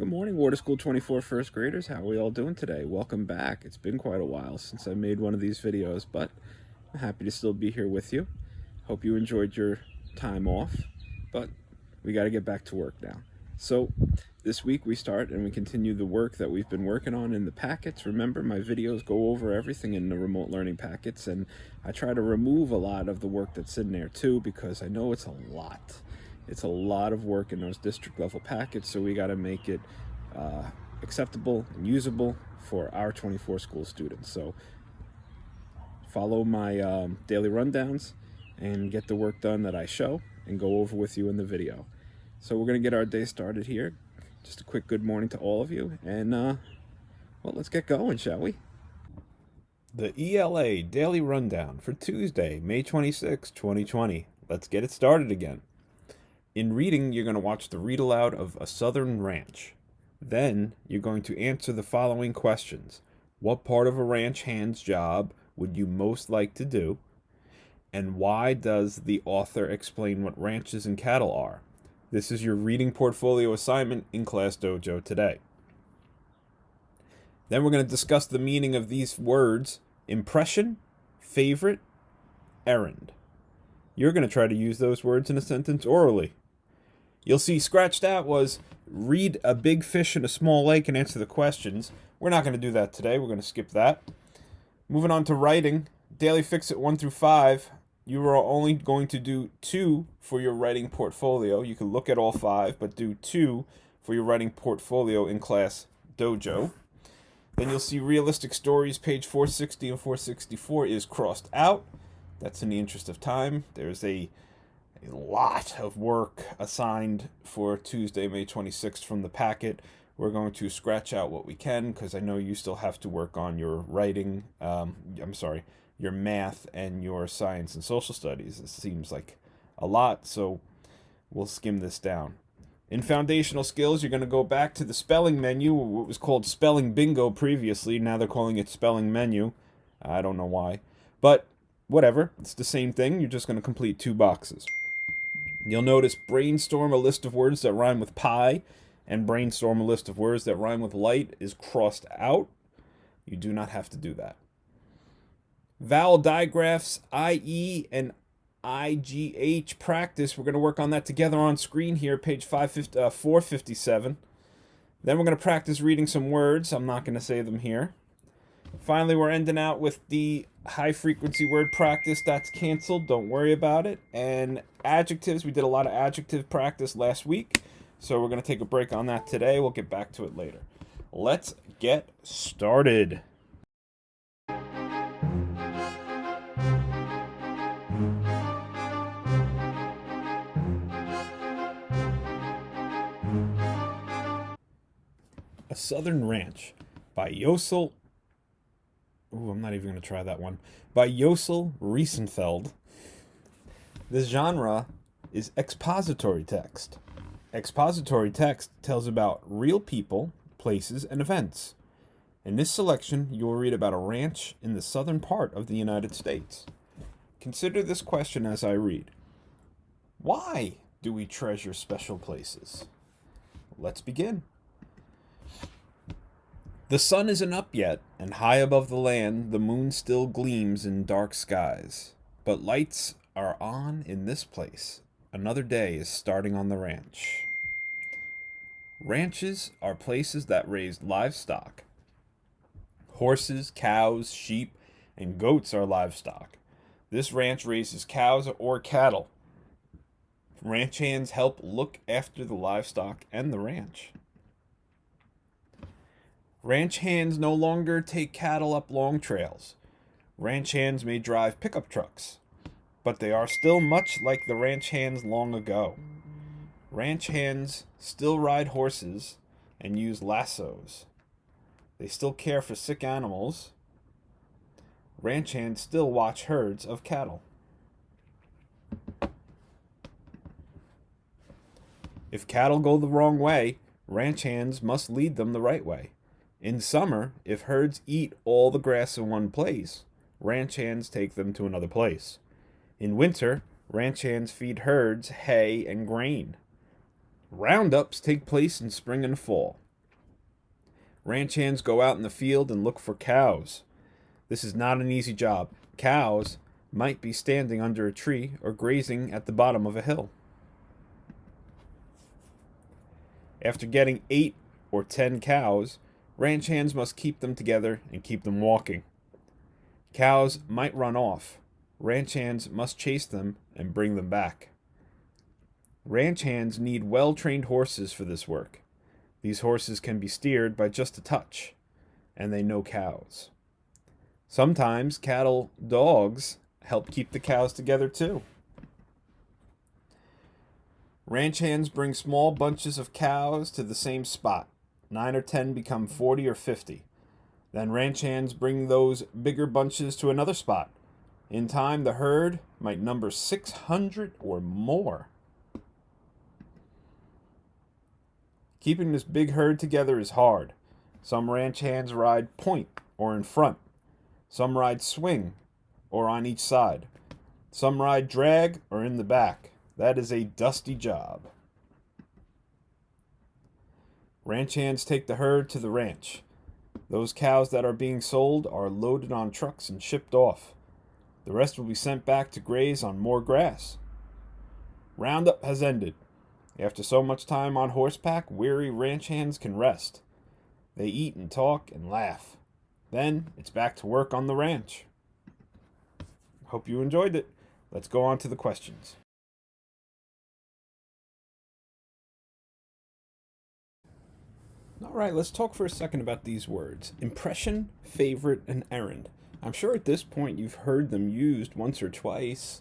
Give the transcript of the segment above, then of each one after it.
Good morning, Water School 24 first graders. How are we all doing today? Welcome back. It's been quite a while since I made one of these videos, but I'm happy to still be here with you. Hope you enjoyed your time off, but we got to get back to work now. So this week we start and we continue the work that we've been working on in the packets. Remember, my videos go over everything in the remote learning packets, and I try to remove a lot of the work that's in there too, because I know it's a lot. It's a lot of work in those district level packets, so we got to make it acceptable and usable for our 24 school students. So follow my daily rundowns and get the work done that I show and go over with you in the video. So we're going to get our day started here. Just a quick good morning to all of you, and well, let's get going, shall we? The ELA Daily Rundown for Tuesday, May 26, 2020. Let's get it started again. In reading, you're going to watch the read aloud of A Southern Ranch. Then, you're going to answer the following questions. What part of a ranch hand's job would you most like to do? And why does the author explain what ranches and cattle are? This is your reading portfolio assignment in Class Dojo today. Then we're going to discuss the meaning of these words: impression, favorite, errand. You're going to try to use those words in a sentence orally. You'll see scratched out was read a big fish in a small lake and answer the questions. We're not going to do that today. We're going to skip that. Moving on to writing, Daily Fix It 1 through 5. You are only going to do 2 for your writing portfolio. You can look at all 5, but do 2 for your writing portfolio in Class Dojo. Then you'll see Realistic Stories, page 460 and 464 is crossed out. That's in the interest of time. There's a lot of work assigned for Tuesday, May 26th from the packet. We're going to scratch out what we can because I know you still have to work on your writing, your math and your science and social studies. It seems like a lot, so we'll skim this down. In foundational skills, you're going to go back to the spelling menu, what was called spelling bingo previously. Now they're calling it spelling menu. I don't know why, but whatever. It's the same thing. You're just going to complete 2 boxes. You'll notice brainstorm a list of words that rhyme with pie and brainstorm a list of words that rhyme with light is crossed out. You do not have to do that. Vowel digraphs, IE and IGH practice. We're going to work on that together on screen here, page 457. Then we're going to practice reading some words. I'm not going to say them here. Finally, we're ending out with the high-frequency word practice. That's canceled. Don't worry about it. And adjectives. We did a lot of adjective practice last week, so we're going to take a break on that today. We'll get back to it later. Let's get started. A Southern Ranch by Yosel. Ooh, I'm not even going to try that one. By Yosel Riesenfeld. This genre is expository text. Expository text tells about real people, places, and events. In this selection, you will read about a ranch in the southern part of the United States. Consider this question as I read. Why do we treasure special places? Let's begin. The sun isn't up yet, and high above the land the moon still gleams in dark skies. But lights are on in this place. Another day is starting on the ranch. Ranches are places that raise livestock. Horses, cows, sheep, and goats are livestock. This ranch raises cows or cattle. Ranch hands help look after the livestock and the ranch. Ranch hands no longer take cattle up long trails. Ranch hands may drive pickup trucks, but they are still much like the ranch hands long ago. Ranch hands still ride horses and use lassos. They still care for sick animals. Ranch hands still watch herds of cattle. If cattle go the wrong way, ranch hands must lead them the right way. In summer, if herds eat all the grass in one place, ranch hands take them to another place. In winter, ranch hands feed herds hay and grain. Roundups take place in spring and fall. Ranch hands go out in the field and look for cows. This is not an easy job. Cows might be standing under a tree or grazing at the bottom of a hill. After getting 8 or 10 cows, ranch hands must keep them together and keep them walking. Cows might run off. Ranch hands must chase them and bring them back. Ranch hands need well-trained horses for this work. These horses can be steered by just a touch, and they know cows. Sometimes cattle dogs help keep the cows together too. Ranch hands bring small bunches of cows to the same spot. 9 or 10 become 40 or 50. Then ranch hands bring those bigger bunches to another spot. In time, the herd might number 600 or more. Keeping this big herd together is hard. Some ranch hands ride point or in front. Some ride swing or on each side. Some ride drag or in the back. That is a dusty job. Ranch hands take the herd to the ranch. Those cows that are being sold are loaded on trucks and shipped off. The rest will be sent back to graze on more grass. Roundup has ended. After so much time on horseback, weary ranch hands can rest. They eat and talk and laugh. Then it's back to work on the ranch. Hope you enjoyed it. Let's go on to the questions. All right, let's talk for a second about these words. Impression, favorite, and errand. I'm sure at this point you've heard them used once or twice.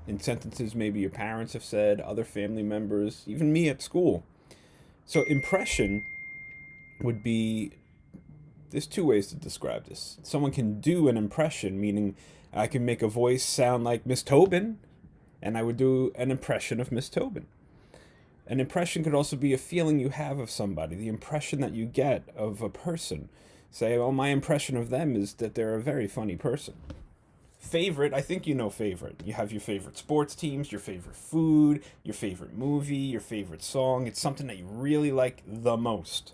In sentences maybe your parents have said, other family members, even me at school. So impression would be, there's two ways to describe this. Someone can do an impression, meaning I can make a voice sound like Miss Tobin, and I would do an impression of Miss Tobin. An impression could also be a feeling you have of somebody, the impression that you get of a person. Say, well, my impression of them is that they're a very funny person. Favorite, I think you know favorite. You have your favorite sports teams, your favorite food, your favorite movie, your favorite song. It's something that you really like the most.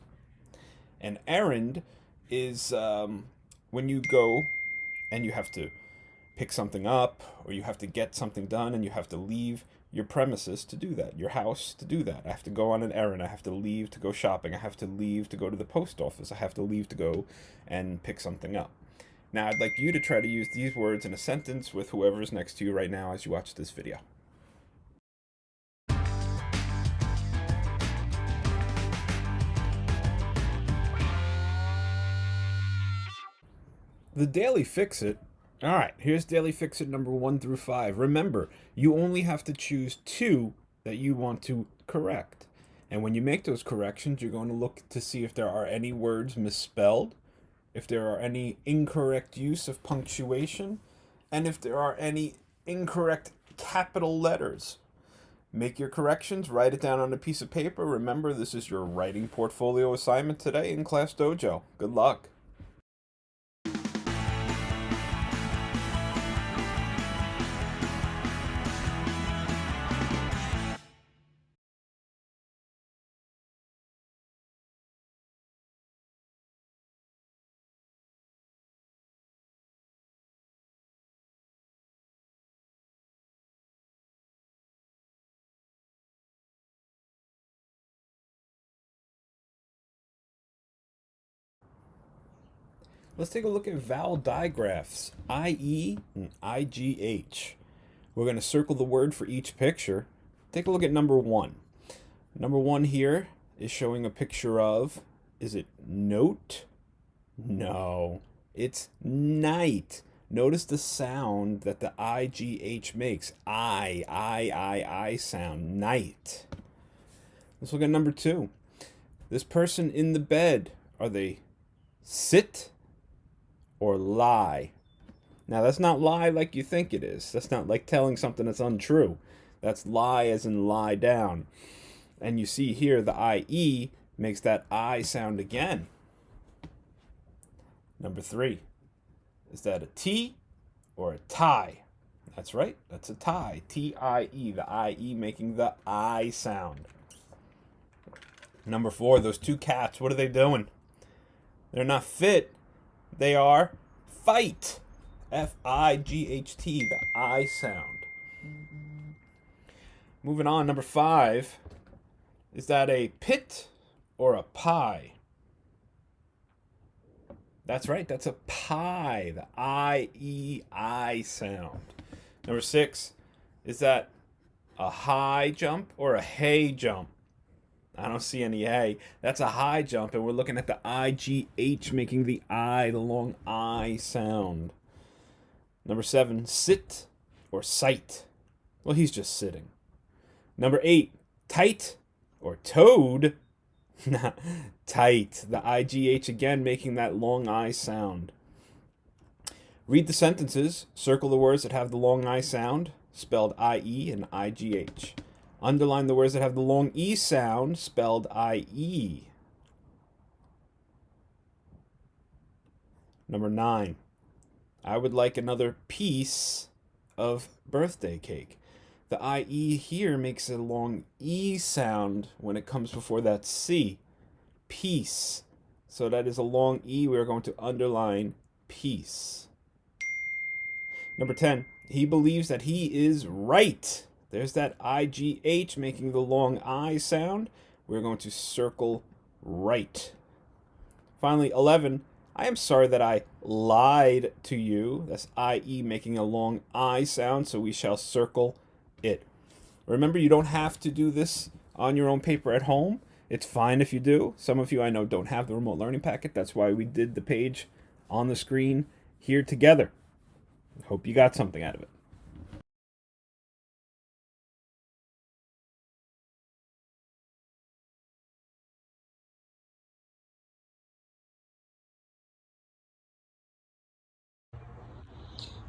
An errand is when you go and you have to pick something up or you have to get something done and you have to leave your premises to do that, your house to do that. I have to go on an errand. I have to leave to go shopping. I have to leave to go to the post office. I have to leave to go and pick something up. Now, I'd like you to try to use these words in a sentence with whoever is next to you right now as you watch this video. The Daily Fix-It. All right, here's Daily Fix-It number 1 through 5. Remember, you only have to choose 2 that you want to correct. And when you make those corrections, you're going to look to see if there are any words misspelled, if there are any incorrect use of punctuation, and if there are any incorrect capital letters. Make your corrections, write it down on a piece of paper. Remember, this is your writing portfolio assignment today in Class Dojo. Good luck. Let's take a look at vowel digraphs, IE and IGH. We're going to circle the word for each picture. Take a look at number 1. Number 1 here is showing a picture of, is it note? No, it's night. Notice the sound that the IGH makes. I sound, night. Let's look at number 2. This person in the bed, are they sit or lie? Now, that's not lie like you think it is. That's not like telling something that's untrue. That's lie as in lie down. And you see here the IE makes that I sound again. Number 3. Is that a T or a tie? That's right. That's a tie. T-I-E. The I-E making the I sound. Number 4. Those 2 cats, what are they doing? They're not fit. They are fight. F-I-G-H-T, the I sound. Moving on, number 5. Is that a pit or a pie? That's right, that's a pie. The I-E-I sound. Number 6. Is that a high jump or a hay jump? I don't see any hay. That's a high jump, and we're looking at the I-G-H making the I, the long I sound. Number 7, sit or sight. Well, he's just sitting. Number 8, tight or toad. Tight. The I-G-H again making that long I sound. Read the sentences. Circle the words that have the long I sound, spelled I-E and I-G-H. Underline the words that have the long E sound, spelled I-E. Number 9. I would like another piece of birthday cake. The I-E here makes a long E sound when it comes before that C. Piece. So that is a long E. We are going to underline piece. Number 10. He believes that he is right. There's that I-G-H making the long I sound. We're going to circle right. Finally, 11. I am sorry that I lied to you. That's I-E making a long I sound, so we shall circle it. Remember, you don't have to do this on your own paper at home. It's fine if you do. Some of you I know don't have the remote learning packet. That's why we did the page on the screen here together. Hope you got something out of it.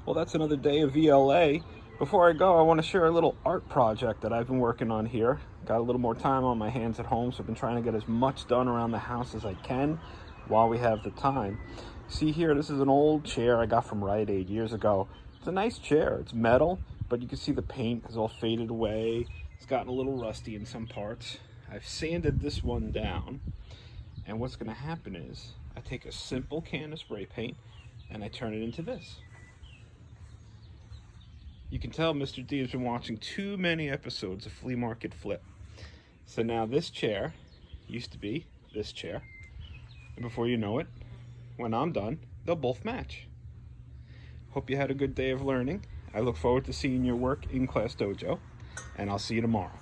Well, that's another day of ELA. Before I go, I want to share a little art project that I've been working on here. Got a little more time on my hands at home, so I've been trying to get as much done around the house as I can while we have the time. See here, this is an old chair I got from Rite Aid years ago. It's a nice chair. It's metal, but you can see the paint has all faded away. It's gotten a little rusty in some parts. I've sanded this one down, and what's going to happen is I take a simple can of spray paint and I turn it into this. You can tell Mr. D has been watching too many episodes of Flea Market Flip. So now this chair used to be this chair. And before you know it, when I'm done, they'll both match. Hope you had a good day of learning. I look forward to seeing your work in Class Dojo, and I'll see you tomorrow.